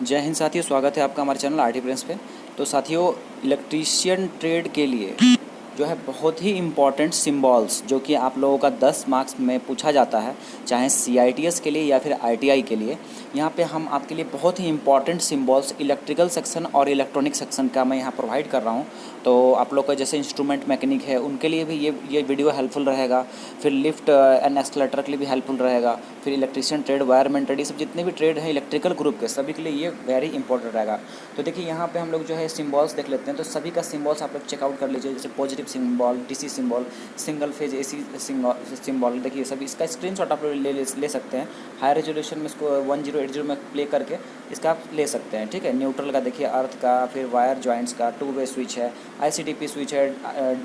जय हिंद साथियों, स्वागत है आपका हमारे चैनल आरटी प्रिंस पे। तो साथियों, इलेक्ट्रीशियन ट्रेड के लिए जो है बहुत ही इम्पॉर्टेंट सिंबल्स जो कि आप लोगों का 10 मार्क्स में पूछा जाता है, चाहे सीआईटीएस के लिए या फिर आईटीआई के लिए। यहाँ पे हम आपके लिए बहुत ही इम्पॉर्टेंट सिंबल्स इलेक्ट्रिकल सेक्शन और इलेक्ट्रॉनिक सेक्शन का मैं यहाँ प्रोवाइड कर रहा हूँ। तो आप लोग का जैसे इंस्ट्रूमेंट मैकेनिक है उनके लिए भी ये वीडियो हेल्पफुल रहेगा। फिर लिफ्ट एंड एक्सलेटर के लिए भी हेल्पफुल रहेगा। फिर इलेक्ट्रिशियन ट्रेड, वायरमैन ट्रेड, ये सब जितने भी ट्रेड हैं इलेक्ट्रिकल ग्रुप के, सभी के लिए ये वेरी इंपॉर्टेंट रहेगा। तो देखिए यहाँ पे हम लोग जो है सिंबल्स देख लेते हैं। तो सभी का सिंबल्स आप लोग चेकआउट कर लीजिए, जैसे positive symbol, DC symbol, single phase AC symbol. देखिए सभी इसका स्क्रीनशॉट आप लोग ले सकते हैं। हाई रेजोल्यूशन में इसको 1080 में प्ले करके इसका आप ले सकते हैं। ठीक है, न्यूट्रल का देखिए, अर्थ का, फिर वायर जॉइंट्स का, टू वे स्विच है, आईसीडीपी स्विच है,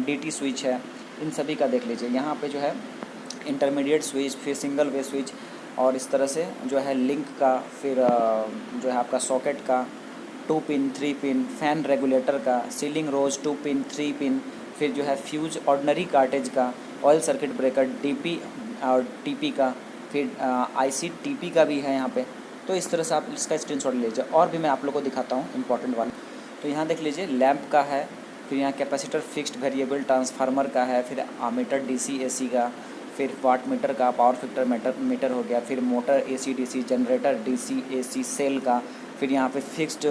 डीटी स्विच है, इन सभी का देख लीजिए। यहाँ पे जो है इंटरमीडिएट स्विच, फिर सिंगल वे स्विच, और इस तरह से जो है लिंक का, फिर जो है आपका सॉकेट का 2 पिन 3 पिन, फैन रेगुलेटर का, सीलिंग रोज 2 पिन 3 पिन, फिर जो है फ्यूज ऑर्डनरी कार्टेज का, ऑयल सर्किट ब्रेकर डीपी और टीपी का, फिर आईसी टीपी का भी है यहाँ पे। तो इस तरह से आप इसका स्क्रीनशॉट ले लीजिए। और भी मैं आप लोगों को दिखाता हूँ इंपॉर्टेंट वाला। तो यहाँ देख लीजिए, लैंप का है, फिर यहाँ कैपेसिटर फिक्स्ड वेरिएबल ट्रांसफार्मर का है, फिर मीटर डीसी एसी का, फिर वाट मीटर का, पावर फैक्टर मीटर हो गया, फिर motor AC DC, generator DC AC cell का, फिर यहाँ पे फिक्स्ड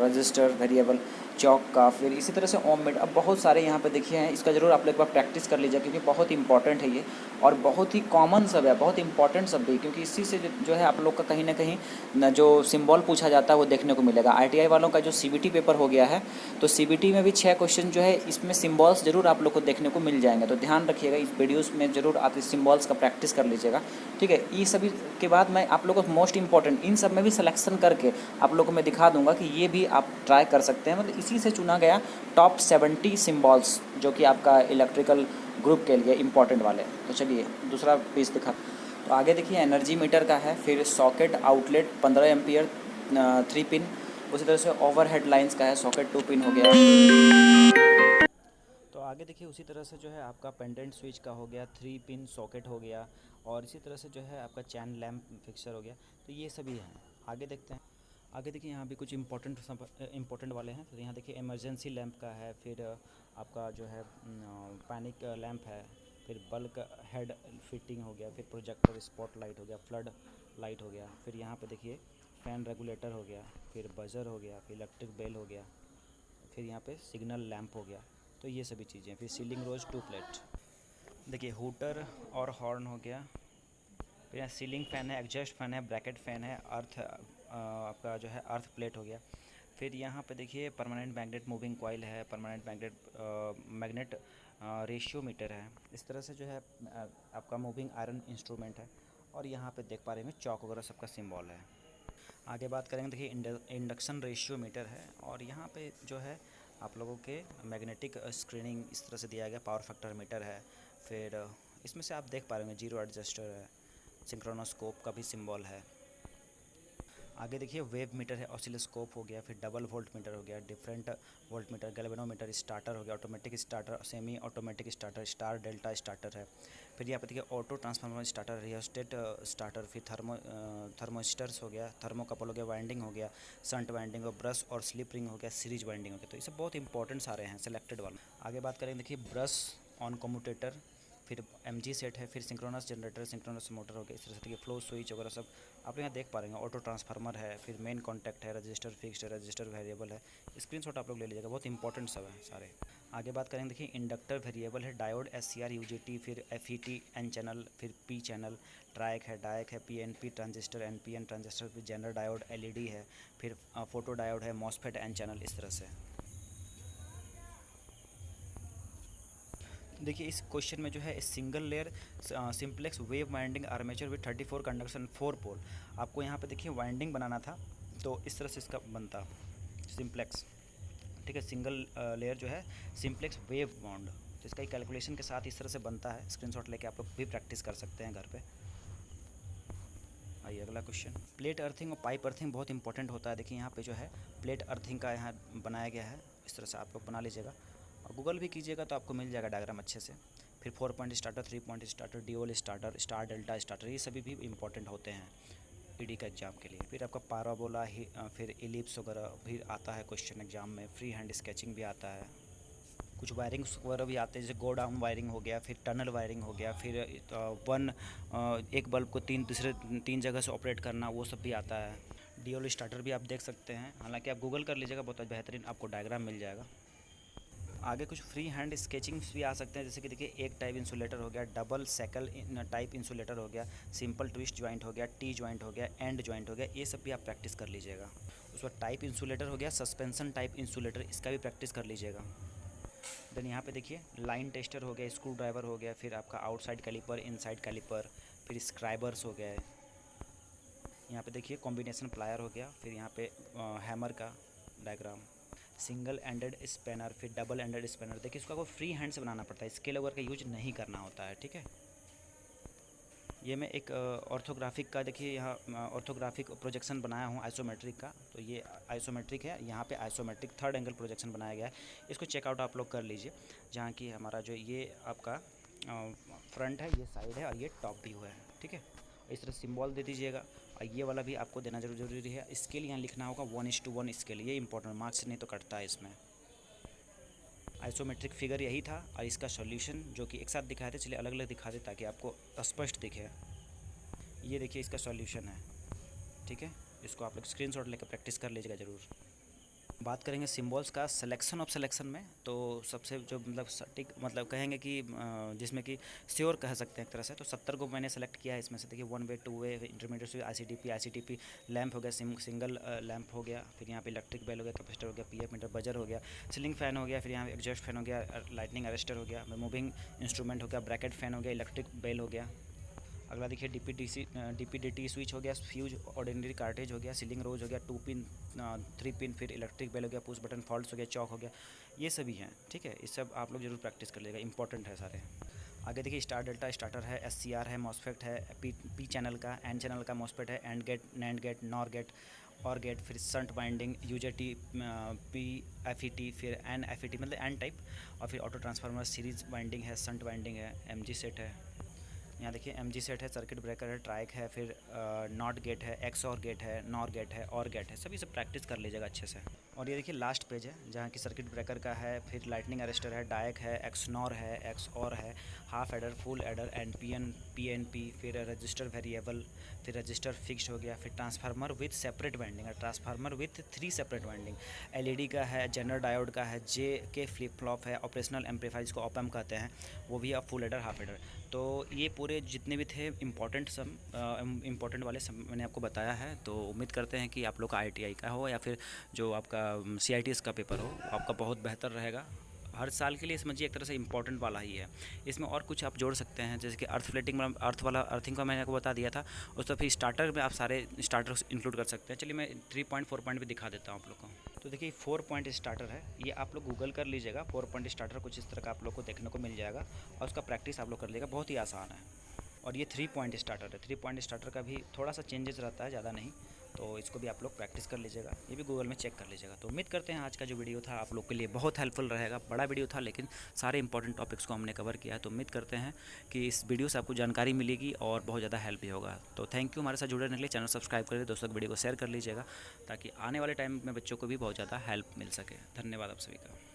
रजिस्टर वेरिएबल चौक का, फिर इसी तरह से ओम मीटर। अब बहुत सारे यहाँ पे देखिए हैं, इसका ज़रूर आप लोग एक बार प्रैक्टिस कर लीजिए क्योंकि बहुत इंपॉर्टेंट है ये, और बहुत ही कॉमन सब है, बहुत इंपॉर्टेंट सब भी, क्योंकि इसी से जो है आप लोग का कहीं ना कहीं न जो सिंबल पूछा जाता है वो देखने को मिलेगा। आईटीआई वालों का जो सीबीटी पेपर हो गया है, तो सीबीटी में भी 6 क्वेश्चन जो है इसमें सिंबल्स जरूर आप लोग को देखने को मिल जाएंगे। तो ध्यान रखिएगा, इस वीडियोस में ज़रूर आप इस सिंबल्स का प्रैक्टिस कर लीजिएगा। ठीक है, ये सभी के बाद मैं आप लोगों को मोस्ट इंपॉर्टेंट इन सब में भी सिलेक्शन करके आप लोगों को मैं दिखा दूंगा कि ये भी आप ट्राई कर सकते हैं। मतलब इसी से चुना गया टॉप 70 सिंबल्स जो कि आपका इलेक्ट्रिकल ग्रुप के लिए इंपॉर्टेंट वाले। तो चलिए दूसरा पीस दिखा। तो आगे देखिए, एनर्जी मीटर का है, फिर सॉकेट आउटलेट 15 एम्पियर 3 पिन, उसी तरह से ओवर हेड लाइन्स का है, सॉकेट 2 पिन हो गया। तो आगे देखिए, उसी तरह से जो है आपका पेंडेंट स्विच का हो गया, 3 पिन सॉकेट हो गया, और इसी तरह से जो है आपका चैन लैम्प फिक्सर हो गया। तो ये सभी हैं। आगे देखते हैं। आगे देखिए, यहाँ भी कुछ इंपॉर्टेंट वाले हैं। तो यहाँ देखिए, इमरजेंसी लैंप का है, फिर आपका जो है पैनिक लैंप है, फिर बल्क हेड फिटिंग हो गया, फिर प्रोजेक्टर स्पॉट लाइट हो गया, फ्लड लाइट हो गया, फिर यहाँ पे देखिए फ़ैन रेगुलेटर हो गया, फिर बजर हो गया, फिर इलेक्ट्रिक बेल हो गया, फिर यहाँ पे सिग्नल लैंप हो गया। तो ये सभी चीज़ें, फिर सीलिंग रोज 2 प्लेट। देखिए हुटर और हॉर्न हो गया, फिर यहाँ सीलिंग फ़ैन है, एग्जॉस्ट फ़ैन है, ब्रैकेट फ़ैन है, अर्थ आपका जो है अर्थ प्लेट हो गया। फिर यहाँ पे देखिए परमानेंट मैग्नेट मूविंग कॉइल है, परमानेंट मैग्नेट रेशियो मीटर है। इस तरह से जो है आपका मूविंग आयरन इंस्ट्रूमेंट है। और यहाँ पे देख पा रहे हैं चौक वगैरह सबका सिंबल है। आगे बात करेंगे, देखिए इंडक्शन रेशियो मीटर है, और यहाँ पे जो है आप लोगों के मैग्नेटिक स्क्रीनिंग इस तरह से दिया गया, पावर फैक्टर मीटर है। फिर इसमें से आप देख पा रहे होंगे जीरो एडजस्टर है, सिंक्रोनोस्कोप का भी सिंबल है। आगे देखिए वेव मीटर है, ऑसिलोस्कोप हो गया, फिर डबल वोल्ट मीटर हो गया, different volt meter, galvanometer, starter हो गया, automatic starter, semi automatic starter, star delta starter है। फिर यहाँ पे देखिए auto transformer starter, rheostat starter, फिर थर्मोस्टर्स हो गया, थर्मोकपल हो गया, वाइंडिंग हो गया, संट वाइंडिंग और ब्रश और स्लिप रिंग हो गया, सीरीज वाइंडिंग हो गया। तो ये सब बहुत इंपॉर्टेंट सारे हैं सेलेक्टेड वाले। आगे बात करेंगे, देखिए ब्रश ऑन कम्यूटेटर, फिर एमजी सेट है, फिर सिंक्रोनस जनरेटर, सिंक्रोनस मोटर हो गया। इस तरह से देखिए फ्लो स्विच वगैरह सब आप यहाँ देख पा रहे हैं। ऑटो ट्रांसफार्मर है, फिर मेन कॉन्टैक्ट है, रजिस्टर फिक्स्ड है, रजिस्टर वेरिएबल है। स्क्रीनशॉट आप लोग ले लीजिएगा, बहुत इंपॉर्टेंट सब है सारे। आगे बात करेंगे, देखिए इंडक्टर वेरिएबल है, डायोड एससीआर यूजीटी, फिर एफईटी एन चैनल, फिर पी चैनल, ट्रायक है, डायक है, पीएनपी ट्रांजिस्टर, एनपीएन ट्रांजिस्टर, फिर जनरल डायोड, एलईडी है, फिर फोटो डायोड है, मॉसफेट एन चैनल। इस तरह से देखिए इस क्वेश्चन में जो है single layer simplex wave winding armature with 34 conduction 4 पोल। आपको यहाँ पे देखिए वाइंडिंग बनाना था, तो इस तरह से इसका बनता सिंप्लेक्स। ठीक है, सिंगल लेयर जो है सिंप्लेक्स वेव बॉन्ड, तो इसका कैलकुलेशन के साथ इस तरह से बनता है। स्क्रीनशॉट लेके आप लोग भी प्रैक्टिस कर सकते हैं घर पे। आइए अगला क्वेश्चन, प्लेट अर्थिंग और पाइप अर्थिंग बहुत इंपॉर्टेंट होता है। देखिए यहाँ पे जो है प्लेट अर्थिंग का यहाँ बनाया गया है, इस तरह से आप लोग बना लीजिएगा, और गूगल भी कीजिएगा तो आपको मिल जाएगा डायग्राम अच्छे से। फिर 4 point starter, 3 point starter, dual starter, star delta starter, ये सभी भी इंपॉर्टेंट होते हैं ईडी का एग्ज़ाम के लिए। फिर आपका पाराबोला ही फिर एलिप्स वगैरह भी आता है क्वेश्चन एग्ज़ाम में। फ्री हैंड स्केचिंग भी आता है, कुछ वायरिंग्स वगैरह भी आते हैं, जैसे गो डाउन वायरिंग हो गया, फिर टनल वायरिंग हो गया, फिर एक बल्ब को तीन जगह से ऑपरेट करना, वो सब भी आता है। डीओल स्टार्टर भी आप देख सकते हैं, हालांकि आप गूगल कर लीजिएगा, बहुत बेहतरीन आपको डायग्राम मिल जाएगा। आगे कुछ फ्री हैंड स्केचिंग्स भी आ सकते हैं, जैसे कि देखिए एक टाइप इंसुलेटर हो गया, डबल सेकल टाइप इंसुलेटर हो गया, सिंपल ट्विस्ट जॉइंट हो गया, टी जॉइंट हो गया, एंड जॉइंट हो गया, ये सब भी आप प्रैक्टिस कर लीजिएगा। उस बाद टाइप इंसुलेटर हो गया, सस्पेंशन टाइप इंसुलेटर, इसका भी प्रैक्टिस कर लीजिएगा। देन यहाँ पे देखिए लाइन टेस्टर हो गया, स्क्रू ड्राइवर हो गया, फिर आपका आउटसाइड कैलिपर, इनसाइड कैलिपर, फिर स्क्राइबर्स हो गया। यहाँ पे देखिए कॉम्बिनेशन प्लायर हो गया, फिर यहाँ पे हैमर का डायग्राम, सिंगल एंडेड स्पैनर, फिर डबल एंडेड स्पैनर। देखिए इसको आपको फ्री हैंड से बनाना पड़ता है, स्केल वगैरह का यूज नहीं करना होता है, ठीक है। ये मैं एक ऑर्थोग्राफिक का, देखिए यहाँ ऑर्थोग्राफिक प्रोजेक्शन बनाया हूँ आइसोमेट्रिक का। तो ये आइसोमेट्रिक है, यहाँ पे आइसोमेट्रिक थर्ड एंगल प्रोजेक्शन बनाया गया है। इसको चेकआउट आप लोग कर लीजिए, जहाँ की हमारा जो ये आपका फ्रंट है, ये साइड है और ये टॉप व्यू है, ठीक है। इस तरह सिंबल दे दीजिएगा, और ये वाला भी आपको देना जरूरी है। स्केल यहाँ लिखना होगा 1:1 स्केल, ये इंपॉर्टेंट, मार्क्स नहीं तो कटता है इसमें। आइसोमेट्रिक फिगर यही था, और इसका सॉल्यूशन जो कि एक साथ दिखाए थे, चलिए अलग अलग दिखा दे ताकि आपको स्पष्ट दिखे। ये देखिए इसका सॉल्यूशन है, ठीक है। इसको आप लोग स्क्रीनशॉट लेकर प्रैक्टिस कर लीजिएगा ज़रूर। बात करेंगे सिम्बल्स का सिलेक्शन ऑफ सिलेक्शन में, तो सबसे जो मतलब सटीक मतलब कहेंगे कि जिसमें कि श्योर कह सकते हैं एक तरह से, तो 70 को मैंने सेलेक्ट किया है। इसमें से देखिए 1 वे, 2 वे, इंटरमीडिएट, ICTP लैंप हो गया, सिंगल लैंप हो गया, फिर यहाँ पे इलेक्ट्रिक बेल हो गया, कैपेसिटर हो गया, PF मीटर, बजर हो गया, सीलिंग फ़ैन हो गया, फिर यहाँ एग्जॉस्ट फैन हो गया, लाइटनिंग अरेस्टर हो गया, मूविंग इंस्ट्रूमेंट हो गया, ब्रैकेट फ़ैन हो गया, इलेक्ट्रिक बेल हो गया। अगला देखिए DPDT स्विच हो गया, फ्यूज ऑर्डिनरी कार्टेज हो गया, सीलिंग रोज हो गया, 2 पिन 3 पिन, फिर इलेक्ट्रिक बेल हो गया, पुश बटन फॉल्ट्स हो गया, चौक हो गया, ये सभी हैं, ठीक है। ये सब आप लोग जरूर प्रैक्टिस कर लेगा, इंपॉर्टेंट है सारे। आगे देखिए स्टार डेल्टा स्टार्टर है, SCR है, मॉसफेट है, पी चैनल का, एन चैनल का मॉसफेट है, AND gate, NAND gate, NOR gate, OR gate, फिर संट बाइंडिंग, UJT, PFET, फिर NFET मतलब एन टाइप, और फिर ऑटो ट्रांसफार्मर, सीरीज बाइंडिंग है, संट बाइंडिंग है, MG सेट है। यहाँ देखिए MG सेट है, सर्किट ब्रेकर है, ट्राइक है, फिर नॉट गेट है, XOR गेट है, नॉर गेट है, और गेट है, सभी सब प्रैक्टिस कर लीजिएगा अच्छे से। और ये देखिए लास्ट पेज है, जहाँ की सर्किट ब्रेकर का है, फिर लाइटनिंग अरेस्टर है, डायक है, XNOR है, XOR है, half adder, full adder, NPN, PNP, फिर रजिस्टर वेरिएबल, फिर रजिस्टर फिक्स हो गया, फिर ट्रांसफार्मर विथ सेपरेट वाइंडिंग है, transformer with 3 separate winding, LED का है, जनरल डायोड का है, JK फ्लिप फ्लॉप है, ऑपरेशनल एम्पलीफायर जिसको ऑप एम्प कहते हैं, वो भी है, फुल एडर, हाफ एडर। तो ये पूरे जितने भी थे इम्पोर्टेंट वाले सब मैंने आपको बताया है। तो उम्मीद करते हैं कि आप लोग का ITI का हो या फिर जो आपका CITS का पेपर हो, आपका बहुत बेहतर रहेगा। हर साल के लिए समझिए एक तरह से इंपॉर्टेंट वाला ही है। इसमें और कुछ आप जोड़ सकते हैं, जैसे कि अर्थ फ्लेटिंग, अर्थिंग का मैंने आपको बता दिया था। उस तो फिर स्टार्टर में आप सारे स्टार्टर्स इंक्लूड कर सकते हैं। चलिए मैं 3.4 पॉइंट भी दिखा देता हूँ आप लोग को। तो देखिए 4 पॉइंट स्टार्टर है, ये आप लोग गूगल कर लीजिएगा। 4 पॉइंट स्टार्टर कुछ इस तरह का आप लोग को देखने को मिल जाएगा, और उसका प्रैक्टिस आप लोग कर लीजिएगा, बहुत ही आसान है। और ये 3 पॉइंट स्टार्टर है, 3 पॉइंट स्टार्टर का भी थोड़ा सा चेंजेस रहता है, ज़्यादा नहीं। तो इसको भी आप लोग प्रैक्टिस कर लीजिएगा, ये भी गूगल में चेक कर लीजिएगा। तो उम्मीद करते हैं आज का जो वीडियो था आप लोग के लिए बहुत हेल्पफुल रहेगा। बड़ा वीडियो था लेकिन सारे इंपॉर्टेंट टॉपिक्स को हमने कवर किया है। तो उम्मीद करते हैं कि इस वीडियो से आपको जानकारी मिलेगी और बहुत ज़्यादा हेल्प भी होगा। तो थैंक यू हमारे साथ जुड़ने के लिए। चैनल सब्सक्राइब करके दोस्तों को वीडियो को शेयर कर लीजिएगा, ताकि आने वाले टाइम में बच्चों को भी बहुत ज़्यादा हेल्प मिल सके। धन्यवाद आप सभी का।